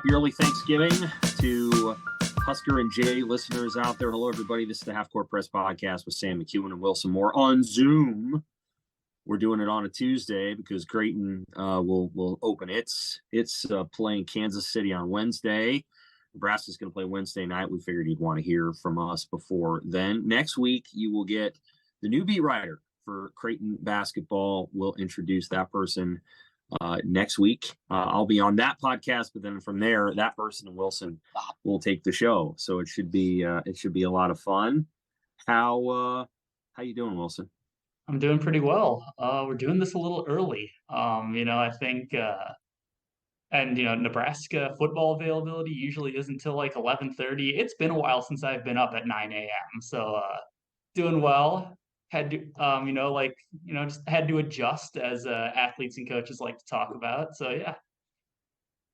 Happy early Thanksgiving to Husker and Jay listeners out there. Hello, everybody. This is the Half Court Press Podcast with Sam McKewon and Wilson Moore on Zoom. We're doing it on a Tuesday because Creighton will open its playing Kansas City on Wednesday. Nebraska's going to play Wednesday night. We figured you'd want to hear from us before then. Next week, you will get the new beat writer for Creighton basketball. We'll introduce that person next week. I'll be on that podcast, but then from there, that person and Wilson will take the show. So it should be a lot of fun. How you doing, Wilson? I'm doing pretty well. We're doing this a little early. I think, Nebraska football availability usually isn't until like 11:30. It's been a while since I've been up at 9 a.m. So, doing well. Had to, just had to adjust as athletes and coaches like to talk about. So, yeah.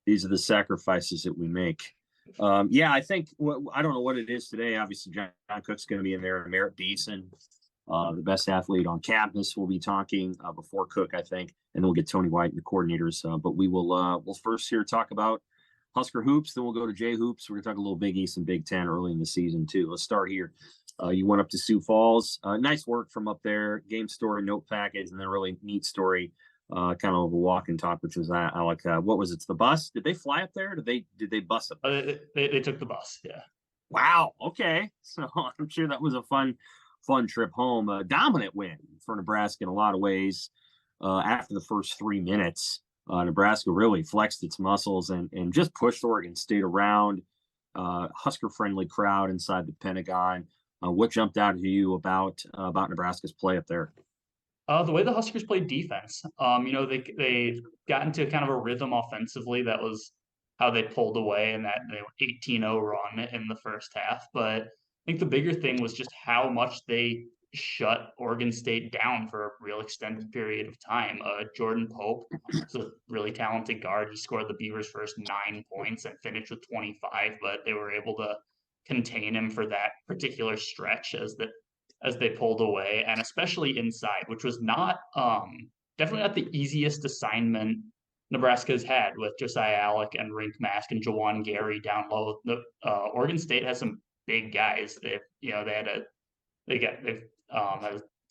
These are the sacrifices that we make. I think I don't know what it is today. Obviously, John Cook's going to be in there. Merritt Beeson, the best athlete on campus, will be talking before Cook, I think, and then we'll get Tony White and the coordinators. But we will we'll first here talk about Husker hoops. Then we'll go to Jay hoops. We're going to talk a little Big East and Big Ten early in the season too. Let's start here. You went up to Sioux Falls. Nice work from up there. Game story, note package, and then a really neat story. Kind of a walk and talk, which was I like. What was it? It's the bus. Did they fly up there? Did they bus up there? They took the bus. Yeah. Wow. Okay. So I'm sure that was a fun trip home. A dominant win for Nebraska in a lot of ways. After the first 3 minutes, Nebraska really flexed its muscles and just pushed Oregon State around. Husker-friendly crowd inside the Pentagon. What jumped out to you about Nebraska's play up there? The way the Huskers played defense, they got into kind of a rhythm offensively. That was how they pulled away in that 18-0 run in the first half. But I think the bigger thing was just how much they shut Oregon State down for a real extended period of time. Jordan Pope is a really talented guard. He scored the Beavers' first 9 points and finished with 25, but they were able to contain him for that particular stretch as they pulled away, and especially inside, which was not definitely not the easiest assignment Nebraska's had with Josiah Alec and Rink Mask and Jawan Gary down low. The Oregon State has some big guys. They've a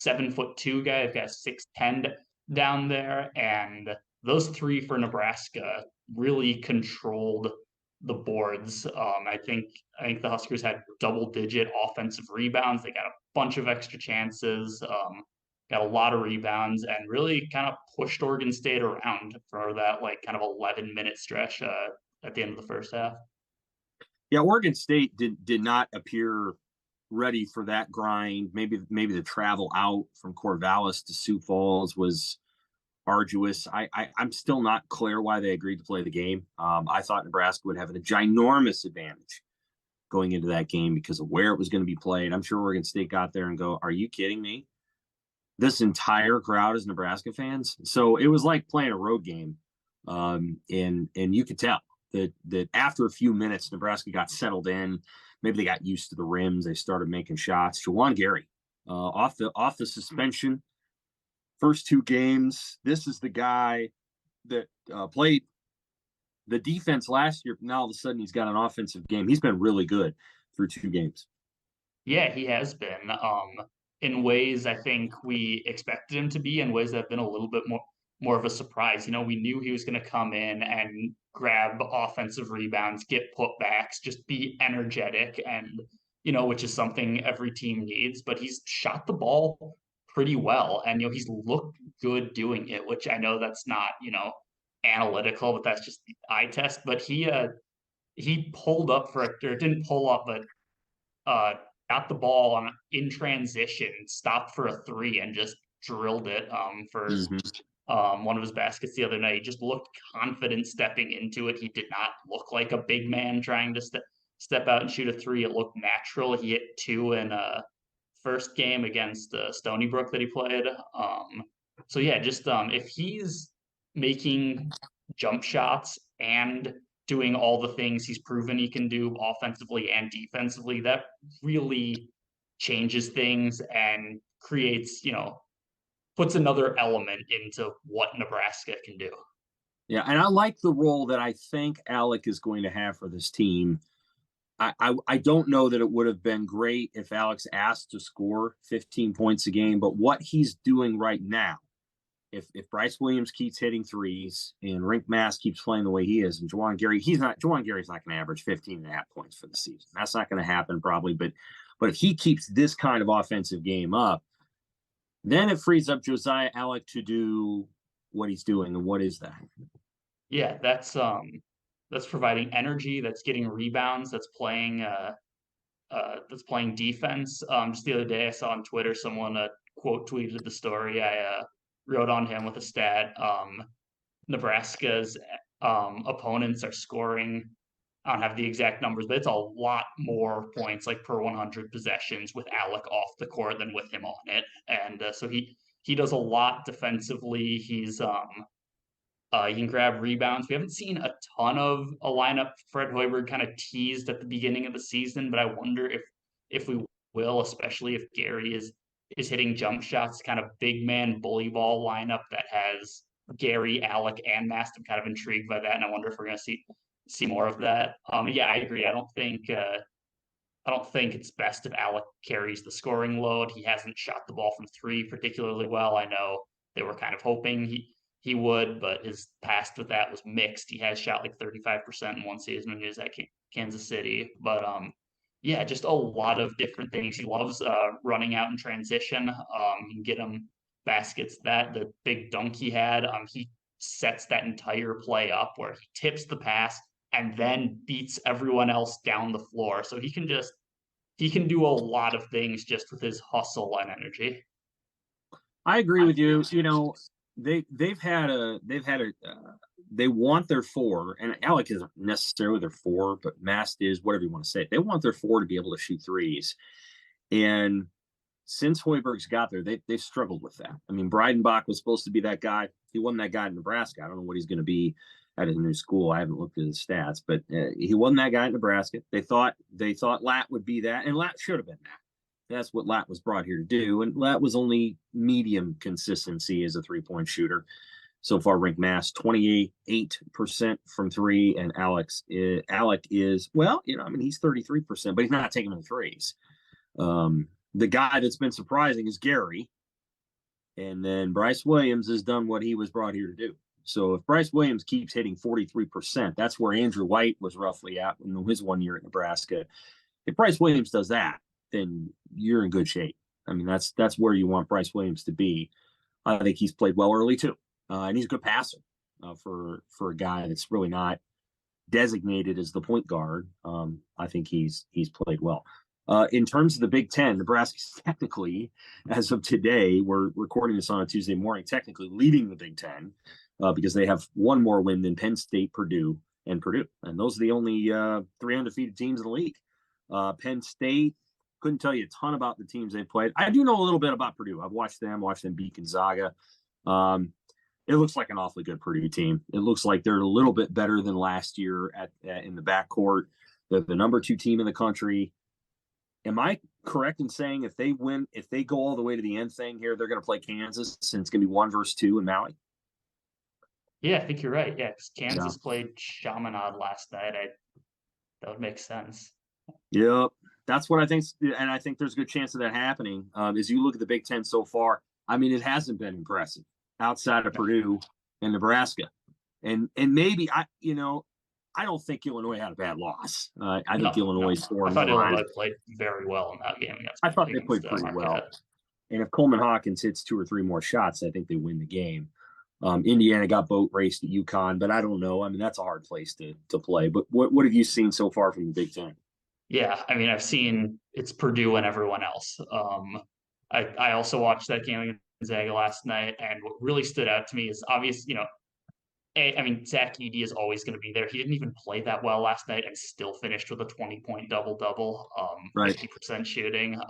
7'2" guy. They've got 6'10" down there, and those three for Nebraska really controlled the boards. I think the Huskers had double-digit offensive rebounds. They got a bunch of extra chances, got a lot of rebounds, and really kind of pushed Oregon State around for that kind of 11-minute stretch at the end of the first half. Yeah, Oregon State did not appear ready for that grind. Maybe the travel out from Corvallis to Sioux Falls was arduous. I'm still not clear why they agreed to play the game. I thought Nebraska would have a ginormous advantage going into that game because of where it was going to be played. I'm sure Oregon State got there and go, are you kidding me? This entire crowd is Nebraska fans. So it was like playing a road game. And you could tell that after a few minutes, Nebraska got settled in. Maybe they got used to the rims. They started making shots. Jawan Gary off the suspension. First 2 games, this is the guy that played the defense last year. Now all of a sudden he's got an offensive game. He's been really good through 2 games. Yeah, he has been. In ways I think we expected him to be, in ways that have been a little bit more of a surprise. We knew he was going to come in and grab offensive rebounds, get putbacks, just be energetic, and which is something every team needs. But he's shot the ball pretty well, and he's looked good doing it, which I know that's not analytical, but that's just the eye test. But he pulled up or didn't pull up, but got the ball in transition, stopped for a 3, and just drilled it for one of his baskets the other night. He just looked confident stepping into it. He did not look like a big man trying to step out and shoot a 3. It looked natural. He hit 2 in first game against Stony Brook that he played. So yeah, just if he's making jump shots and doing all the things he's proven he can do offensively and defensively, that really changes things and creates, puts another element into what Nebraska can do. Yeah, and I like the role that I think Alec is going to have for this team. I don't know that it would have been great if Alex asked to score 15 points a game, but what he's doing right now, if Bryce Williams keeps hitting threes and Rink Mass keeps playing the way he is, and Juwan Gary's not going to average 15 and a half points for the season. That's not going to happen probably, but if he keeps this kind of offensive game up, then it frees up Josiah Alec to do what he's doing. And what is that? Yeah, that's providing energy, that's getting rebounds, that's playing defense. Just the other day, I saw on Twitter someone quote tweeted the story. I wrote on him with a stat. Nebraska's opponents are scoring. I don't have the exact numbers, but it's a lot more points, like per 100 possessions, with Alec off the court than with him on it. And so he does a lot defensively. He can grab rebounds. We haven't seen a ton of a lineup Fred Hoiberg kind of teased at the beginning of the season, but I wonder if we will, especially if Gary is hitting jump shots, kind of big man bully ball lineup that has Gary, Alec, and Mast. I'm kind of intrigued by that, and I wonder if we're going to see more of that. Yeah, I agree. I don't think it's best if Alec carries the scoring load. He hasn't shot the ball from three particularly well. I know they were kind of hoping he would, but his past with that was mixed. He has shot like 35% in one season when he was at Kansas City. But yeah, just a lot of different things. He loves running out in transition. He can get him baskets. That the big dunk he had, he sets that entire play up where he tips the pass and then beats everyone else down the floor. So he can do a lot of things just with his hustle and energy. I agree with you. You know, they want their four, and Alec isn't necessarily their four, but Mast is, whatever you want to say. They want their four to be able to shoot threes. And since Hoiberg's got there, they've struggled with that. I mean, Breidenbach was supposed to be that guy. He wasn't that guy in Nebraska. I don't know what he's going to be at his new school. I haven't looked at his stats, but he wasn't that guy in Nebraska. They thought Lat would be that, and Lat should have been that. That's what Lat was brought here to do, and Lat was only medium consistency as a three-point shooter. So far, Rink Mass 28% from three, and Alec is, well, you know, I mean, he's 33%, but he's not taking the threes. The guy that's been surprising is Gary, and then Bryce Williams has done what he was brought here to do. So if Bryce Williams keeps hitting 43%, that's where Andrew White was roughly at in his 1 year at Nebraska. If Bryce Williams does that, then you're in good shape. I mean, that's where you want Bryce Williams to be. I think he's played well early too, and he's a good passer for a guy that's really not designated as the point guard. I think he's played well. In terms of the Big Ten, Nebraska's technically, as of today, we're recording this on a Tuesday morning, technically leading the Big Ten because they have one more win than Penn State, Purdue. And those are the only three undefeated teams in the league. Penn State, couldn't tell you a ton about the teams they played. I do know a little bit about Purdue. I've watched them beat Gonzaga. It looks like an awfully good Purdue team. It looks like they're a little bit better than last year in the backcourt. They're the number 2 team in the country. Am I correct in saying if they go all the way to the end thing here, they're going to play Kansas and it's going to be 1 versus 2 in Maui? Yeah, I think you're right. Yeah, because Kansas played Chaminade last night. That would make sense. Yep. That's what I think. And I think there's a good chance of that happening. As you look at the Big Ten so far, I mean, it hasn't been impressive outside of Purdue and Nebraska. And maybe, I don't think Illinois had a bad loss. I think Illinois scored. I thought Illinois played very well in that game. I thought they played pretty well. And if Coleman Hawkins hits 2 or 3 more shots, I think they win the game. Indiana got boat raced at UConn, but I don't know. I mean, that's a hard place to play. But what have you seen so far from the Big Ten? Yeah, I mean, I've seen it's Purdue and everyone else. I also watched that game against Gonzaga last night, and what really stood out to me is obvious, I mean, Zach Edey is always going to be there. He didn't even play that well last night and still finished with a 20-point double-double, 50% shooting.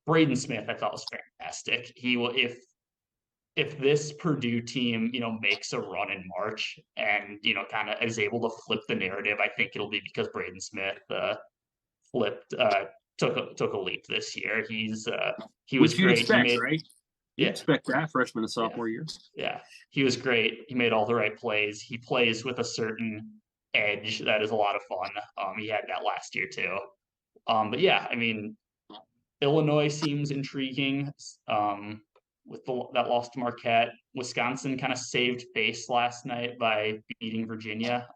Braden Smith, I thought was fantastic. He will, if this Purdue team, makes a run in March and, kind of is able to flip the narrative, I think it'll be because Braden Smith took a leap this year. He was great. Expect, right? You Yeah, expect that freshman and yeah, sophomore year. yeah. He was great. He made all the right plays. He plays with a certain edge that is a lot of fun. He had that last year too. But yeah, I mean, Illinois seems intriguing. With that loss to Marquette, Wisconsin kind of saved face last night by beating Virginia.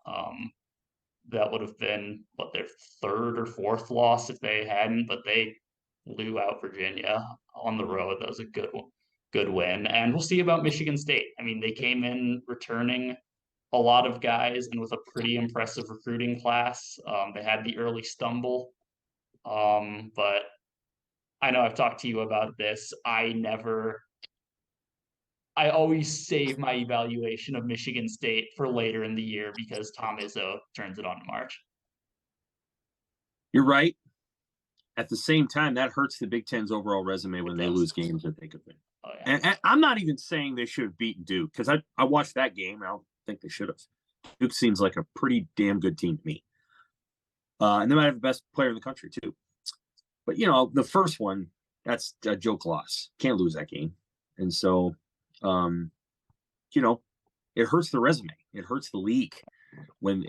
That would have been what their third or fourth loss if they hadn't, but they blew out Virginia on the road. That was a good win. And we'll see about Michigan State. I mean, they came in returning a lot of guys and with a pretty impressive recruiting class. They had the early stumble, but I know I've talked to you about this. I always save my evaluation of Michigan State for later in the year because Tom Izzo turns it on in March. You're right. At the same time, that hurts the Big Ten's overall resume when they does. lose games that they could win. Oh, yeah. And I'm not even saying they should have beaten Duke because I watched that game. And I don't think they should have. Duke seems like a pretty damn good team to me. And they might have the best player in the country too. But the first one, that's a joke loss. Can't lose that game. And so, it hurts the resume. It hurts the league when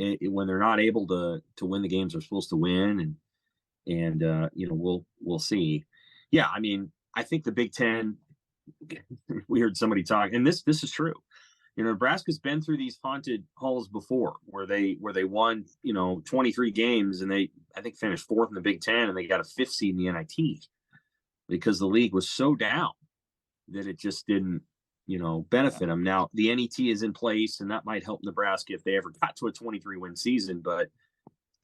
they're not able to win the games they're supposed to win. And we'll see. Yeah, I mean, I think the Big Ten. We heard somebody talk, and this is true. Nebraska's been through these haunted halls before, where they won 23 games, and I think finished fourth in the Big Ten, and they got a fifth seed in the NIT because the league was so down that it just didn't benefit them. Now the NET is in place, and that might help Nebraska if they ever got to a 23-win season, but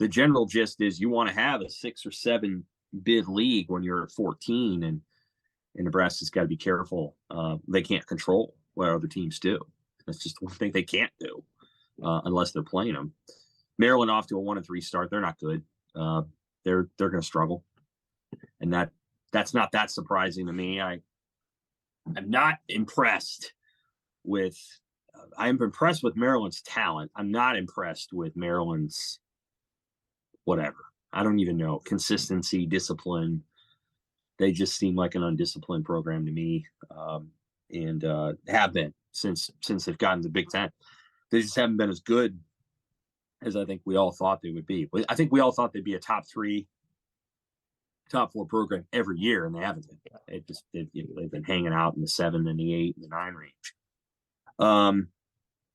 the general gist is you want to have a 6 or 7 bid league when you're at 14, and Nebraska's got to be careful. They can't control what other teams do. That's just one thing they can't do unless they're playing them. Maryland off to a 1-3 start. They're not good. They're going to struggle, and that's not that surprising to me. I'm not impressed with. I'm impressed with Maryland's talent. I'm not impressed with Maryland's whatever. I don't even know. Consistency, discipline. They just seem like an undisciplined program to me, and have been since they've gotten to the Big Ten. They just haven't been as good as I think we all thought they would be. I think we all thought they'd be a top 3, top 4 program every year, and they haven't been. They've been hanging out in the 7 and the 8 and the 9 range.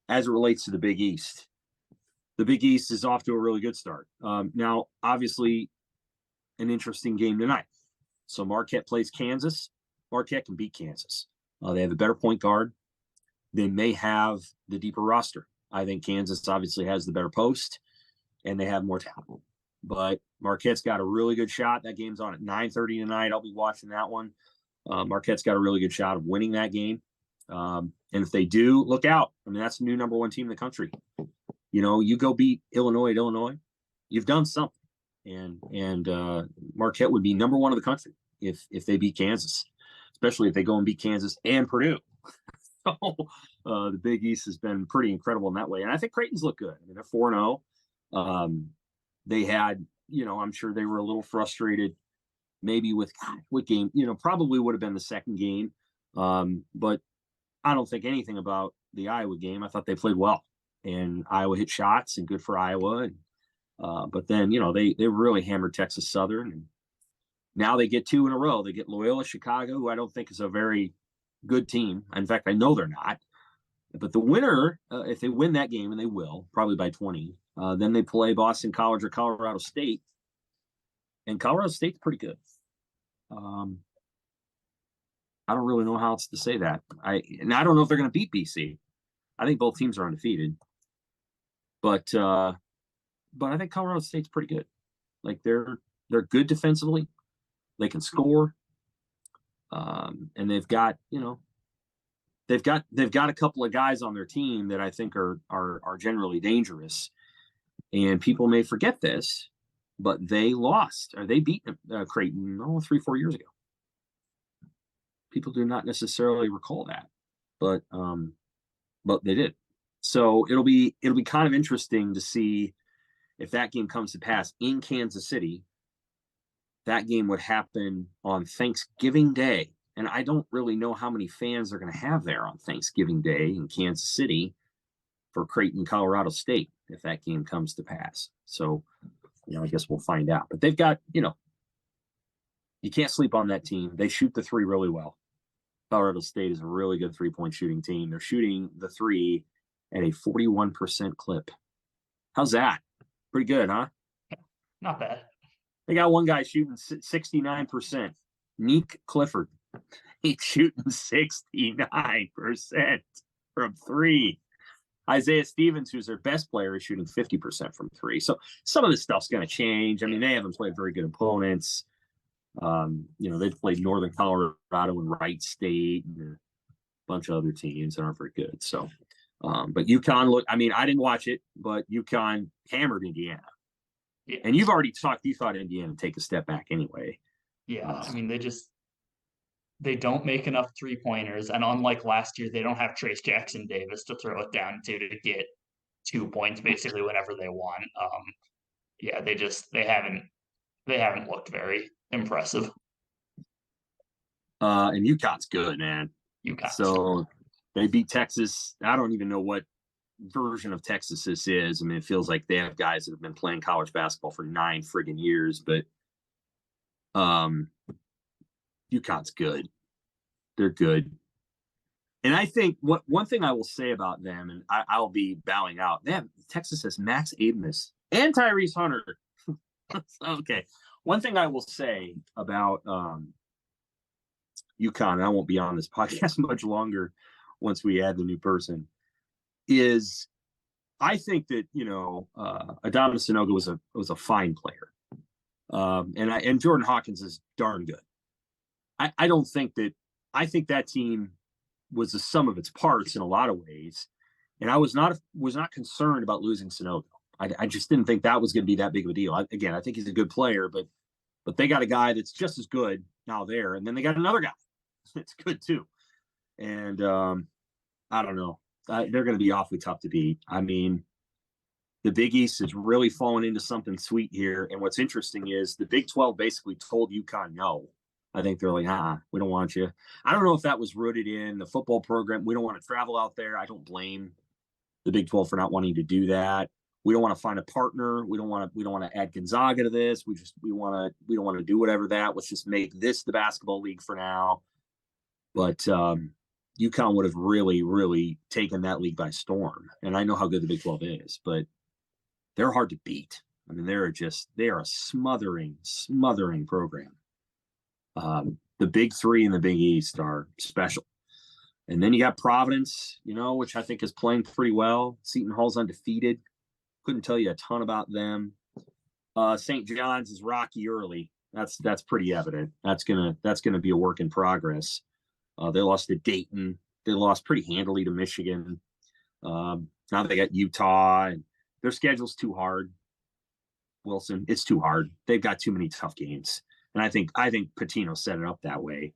As it relates to the Big East is off to a really good start. Now, obviously, an interesting game tonight. So Marquette plays Kansas. Marquette can beat Kansas. They have a better point guard. They may have the deeper roster. I think Kansas obviously has the better post, and they have more talent. But Marquette's got a really good shot. That game's on at 9:30 tonight. I'll be watching that one. Marquette's got a really good shot of winning that game. And if they do, look out. I mean, that's the new number 1 team in the country. You go beat Illinois at Illinois, you've done something. And Marquette would be number 1 in the country if they beat Kansas, especially if they go and beat Kansas and Purdue. So the Big East has been pretty incredible in that way. And I think Creighton's look good. I mean, they're 4-0. They had, I'm sure they were a little frustrated maybe with what game, probably would have been the second game. But I don't think anything about the Iowa game. I thought they played well, and Iowa hit shots, and good for Iowa. And but then, they really hammered Texas Southern, and now they get 2 in a row. They get Loyola Chicago, who I don't think is a very good team. In fact, I know they're not. But the winner, if they win that game, and they will, probably by 20, then they play Boston College or Colorado State. And Colorado State's pretty good. I don't really know how else to say that. I don't know if they're going to beat BC. I think both teams are undefeated. But I think Colorado State's pretty good. Like they're good defensively. They can score. And they've got a couple of guys on their team that I think are generally dangerous. And people may forget this, but they lost, or they beat Creighton 3-4 years ago. People do not necessarily recall that, but they did. So it'll be kind of interesting to see if that game comes to pass in Kansas City. That game would happen on Thanksgiving Day And I don't really know how many fans they're going to have there on Thanksgiving Day in Kansas City for Creighton, Colorado State, if that game comes to pass. So, I guess we'll find out. But they've got, you can't sleep on that team. They shoot the three really well. Colorado State is a really good three-point shooting team. They're shooting the three at a 41% clip. How's that? Pretty good, huh? Not bad. They got one guy shooting 69%. Nick Clifford. He's shooting 69% from three. Isaiah Stevens, who's their best player, is shooting 50% from three. So some of this stuff's going to change. I mean, they haven't played very good opponents. They've played Northern Colorado and Wright State and a bunch of other teams that aren't very good. So, but UConn I didn't watch it, but UConn hammered Indiana. Yeah. And you've already talked, you thought Indiana would take a step back anyway. Yeah. They don't make enough 3-pointers. And unlike last year, they don't have Trace Jackson Davis to throw it down to get 2 points basically whenever they want. They haven't looked very impressive. And UConn's good, man. So they beat Texas. I don't even know what version of Texas this is. I mean, it feels like they have guys that have been playing college basketball for 9 friggin' years, but UConn's good. They're good. And I think one thing I will say about them, and I'll be bowing out, Texas has Max Abmas and Tyrese Hunter. Okay. One thing I will say about UConn, and I won't be on this podcast much longer once we add the new person, is I think that, Adama Sanogo was a fine player. And Jordan Hawkins is darn good. I think that team was the sum of its parts in a lot of ways. And I was not concerned about losing Sanogo. I just didn't think that was going to be that big of a deal. I think he's a good player, but they got a guy that's just as good now there. And then they got another guy that's good too. And I don't know. They're going to be awfully tough to beat. I mean, the Big East is really falling into something sweet here. And what's interesting is the Big 12 basically told UConn no. I think they're like, we don't want you. I don't know if that was rooted in the football program. We don't want to travel out there. I don't blame the Big 12 for not wanting to do that. We don't want to find a partner. We don't want to add Gonzaga to this. We don't want to do whatever that. Let's just make this the basketball league for now. But UConn would have really, really taken that league by storm. And I know how good the Big 12 is, but they're hard to beat. I mean, they are a smothering program. The Big Three in the Big East are special. And then you got Providence, which I think is playing pretty well. Seton Hall's undefeated. Couldn't tell you a ton about them. St. John's is rocky early. That's pretty evident. That's gonna be a work in progress. They lost to Dayton. They lost pretty handily to Michigan. Now they got Utah, and their schedule's too hard. Wilson, it's too hard. They've got too many tough games. And I think Pitino set it up that way.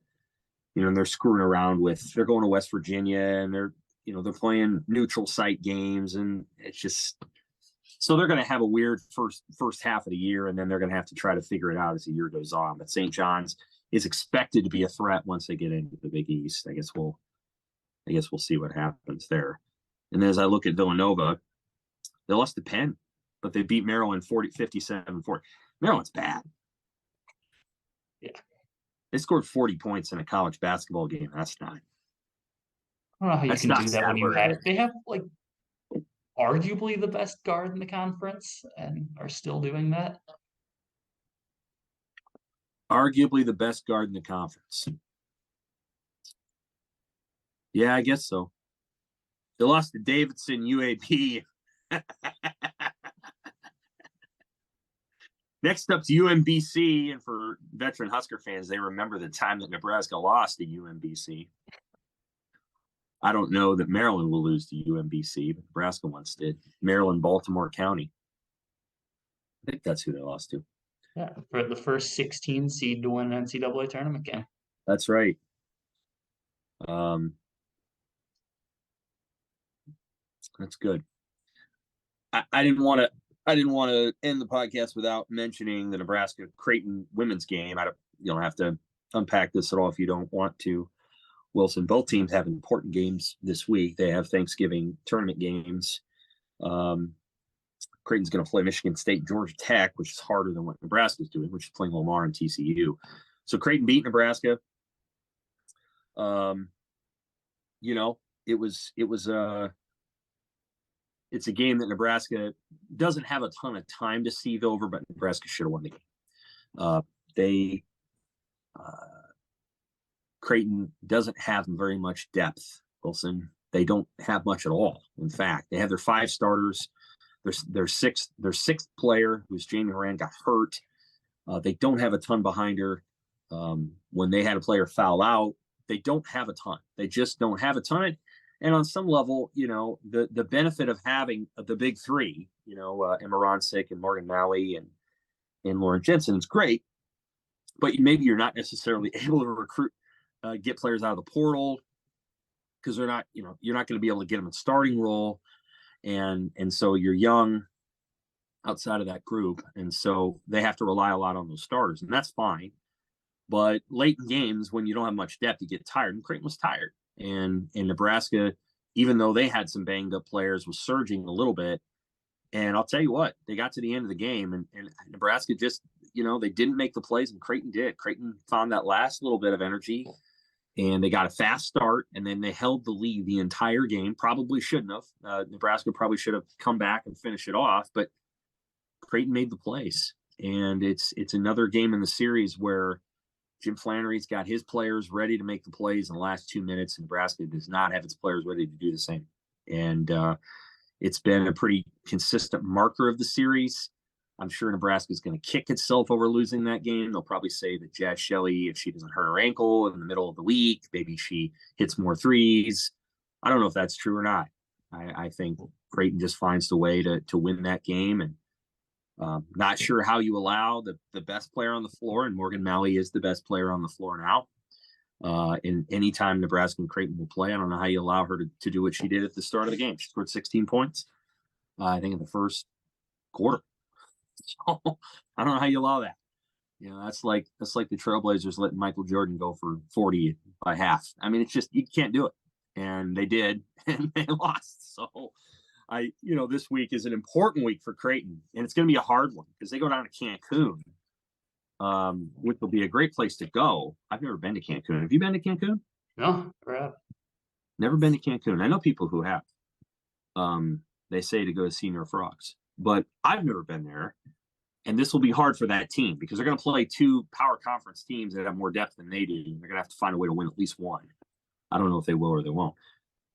And they're screwing around they're going to West Virginia, and they're playing neutral site games, and it's just so they're going to have a weird first half of the year, and then they're going to have to try to figure it out as the year goes on. But St. John's is expected to be a threat once they get into the Big East. I guess we'll see what happens there. And then as I look at Villanova, they lost to Penn, but they beat Maryland 57-40. Maryland's bad. Yeah. They scored 40 points in a college basketball game. That's not. I don't know how you can do that when they have like arguably the best guard in the conference and are still doing that. Arguably the best guard in the conference. Yeah, I guess so. They lost to Davidson, UAB. Next up to UMBC, and for veteran Husker fans, they remember the time that Nebraska lost to UMBC. I don't know that Maryland will lose to UMBC, but Nebraska once did. Maryland, Baltimore County. I think that's who they lost to. Yeah, for the first 16 seed to win an NCAA tournament game. That's right. That's good. I didn't want to end the podcast without mentioning the Nebraska Creighton women's game. You don't have to unpack this at all if you don't want to, Wilson. Both teams have important games this week. They have Thanksgiving tournament games. Creighton's going to play Michigan State, Georgia Tech, which is harder than what Nebraska's doing, which is playing Lamar and TCU. So Creighton beat Nebraska. You know, it's a game that Nebraska doesn't have a ton of time to sieve over, but Nebraska should have won the game. Creighton doesn't have very much depth, Wilson. They don't have much at all. In fact, they have their 5 starters. Their sixth player, who's Jamie Moran, got hurt. They don't have a ton behind her. When they had a player foul out, they don't have a ton. They just don't have a ton. And on some level, you know, the benefit of having the big 3, you know, Emma Ronsick and Morgan Malley and Lauren Jensen is great, but maybe you're not necessarily able to recruit, get players out of the portal because they're not, you know, you're not going to be able to get them in starting role. And so you're young outside of that group. And so they have to rely a lot on those starters, and that's fine. But late in games, when you don't have much depth, you get tired. And Creighton was tired. And Nebraska, even though they had some banged up players, was surging a little bit. And I'll tell you what, they got to the end of the game, and Nebraska just, you know, they didn't make the plays, and Creighton did. Creighton found that last little bit of energy, and they got a fast start, and then they held the lead the entire game. Probably shouldn't have. Nebraska probably should have come back and finished it off, but Creighton made the plays. And it's another game in the series where Jim Flannery's got his players ready to make the plays in the last 2 minutes. Nebraska does not have its players ready to do the same. And it's been a pretty consistent marker of the series. I'm sure Nebraska's going to kick itself over losing that game. They'll probably say that Jazz Shelley, if she doesn't hurt her ankle in the middle of the week, maybe she hits more threes. I don't know if that's true or not. I think Creighton just finds the way to win that game. And not sure how you allow the best player on the floor, and Morgan Malley is the best player on the floor now. In any time Nebraska and Creighton will play, I don't know how you allow her to do what she did at the start of the game. She scored 16 points, I think, in the first quarter. So I don't know how you allow that. You know, that's like the Trailblazers letting Michael Jordan go for 40 by half. I mean, it's just, you can't do it. And they did, and they lost. So this week is an important week for Creighton, and it's going to be a hard one because they go down to Cancun, which will be a great place to go. I've never been to Cancun. Have you been to Cancun? No, never have. Never been to Cancun. I know people who have. They say to go to Senior Frogs, but I've never been there. And this will be hard for that team because they're going to play 2 power conference teams that have more depth than they do. And they're going to have to find a way to win at least one. I don't know if they will or they won't.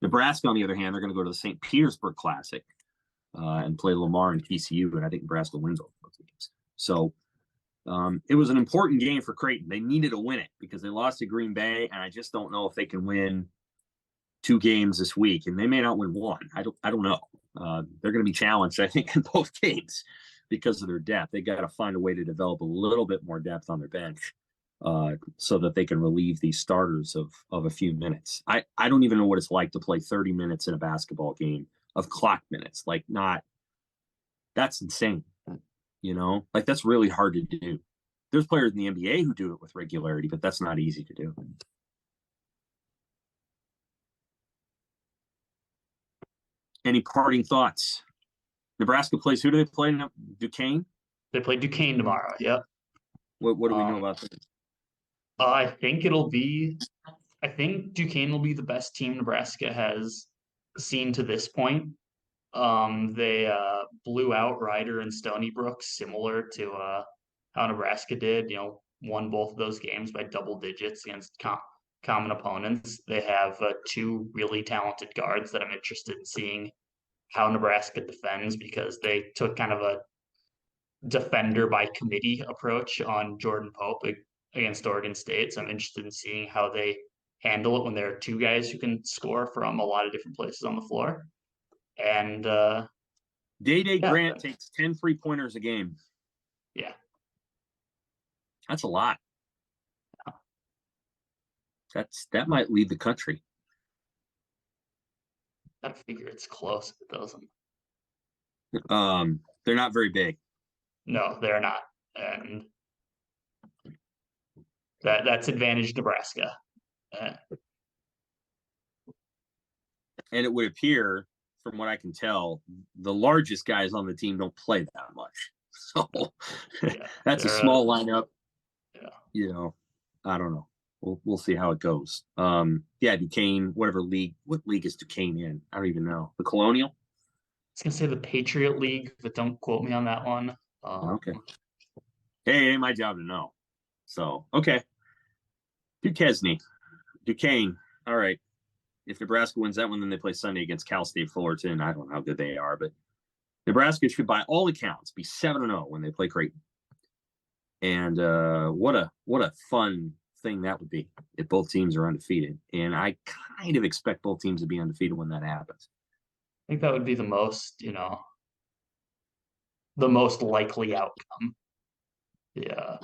Nebraska, on the other hand, they're going to go to the St. Petersburg Classic and play Lamar and TCU, and I think Nebraska wins all those games. So it was an important game for Creighton. They needed to win it because they lost to Green Bay, and I just don't know if they can win 2 games this week, and they may not win 1. I don't know. They're going to be challenged, I think, in both games because of their depth. They got to find a way to develop a little bit more depth on their bench so that they can relieve these starters of a few minutes. I don't even know what it's like to play 30 minutes in a basketball game of clock minutes. Like, that's insane. You know, like, that's really hard to do. There's players in the NBA who do it with regularity, but that's not easy to do. Any parting thoughts? Nebraska plays, who do they play now? Duquesne? They play Duquesne tomorrow. Yep. What do we know about that? I think Duquesne will be the best team Nebraska has seen to this point. They blew out Ryder and Stony Brook, similar to how Nebraska did. You know, won both of those games by double digits against common opponents. They have 2 really talented guards that I'm interested in seeing how Nebraska defends, because they took kind of a defender by committee approach on Jordan Pope against Oregon State. So I'm interested in seeing how they handle it when there are 2 guys who can score from a lot of different places on the floor. And Day Grant takes 10 3-pointers a game. Yeah. That's a lot. That might lead the country. I figure it's close if it doesn't. They're not very big. No, they're not. And That's advantage Nebraska. And it would appear, from what I can tell, the largest guys on the team don't play that much. So Yeah, that's a small lineup. Yeah. I don't know. We'll see how it goes. Yeah, Duquesne, what league is Duquesne in? I don't even know. The Colonial? I was gonna say the Patriot League, but don't quote me on that one. Okay. Hey, it ain't my job to know. So, okay. Duquesne. All right. If Nebraska wins that one, then they play Sunday against Cal State Fullerton. I don't know how good they are, but Nebraska should, by all accounts, be 7-0 when they play Creighton. And what a fun thing that would be if both teams are undefeated. And I kind of expect both teams to be undefeated when that happens. I think that would be the most likely outcome. Yeah.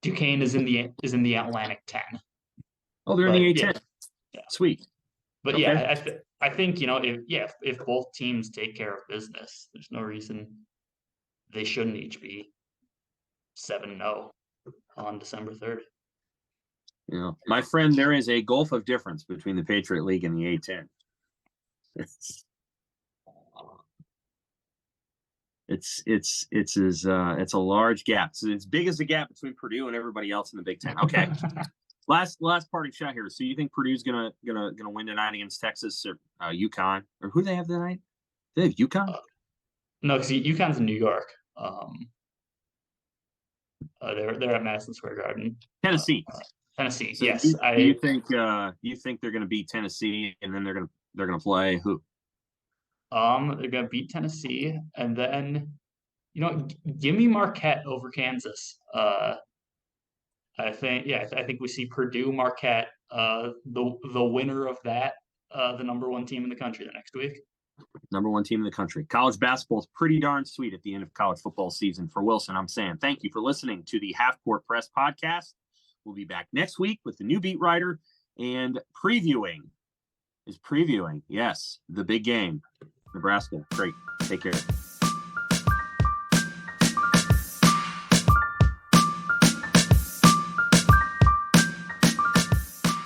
Duquesne is in the Atlantic 10. Oh, they're in the A10. Yeah. Sweet. But okay. yeah, I think if both teams take care of business, there's no reason they shouldn't each be 7-0 on December 3rd. My friend, there is a gulf of difference between the Patriot League and the A10. It's a large gap. So it's big as the gap between Purdue and everybody else in the Big Ten. Okay. Last parting shot here. So you think Purdue's gonna win tonight against Texas or UConn, or who do they have tonight? They have UConn. No, because UConn's in New York. They're at Madison Square Garden. Tennessee. Tennessee. So yes. Do you think they're going to beat Tennessee, and then they're going to play who? They're going to beat Tennessee, and then give me Marquette over Kansas. I think we see Purdue, Marquette, the winner of that, the number one team in the country the next week. Number one team in the country. College basketball is pretty darn sweet at the end of college football season. For Wilson, I'm Sam. Thank you for listening to the Half Court Press podcast. We'll be back next week with the new beat writer and previewing, yes, the big game. Nebraska. Great. Take care.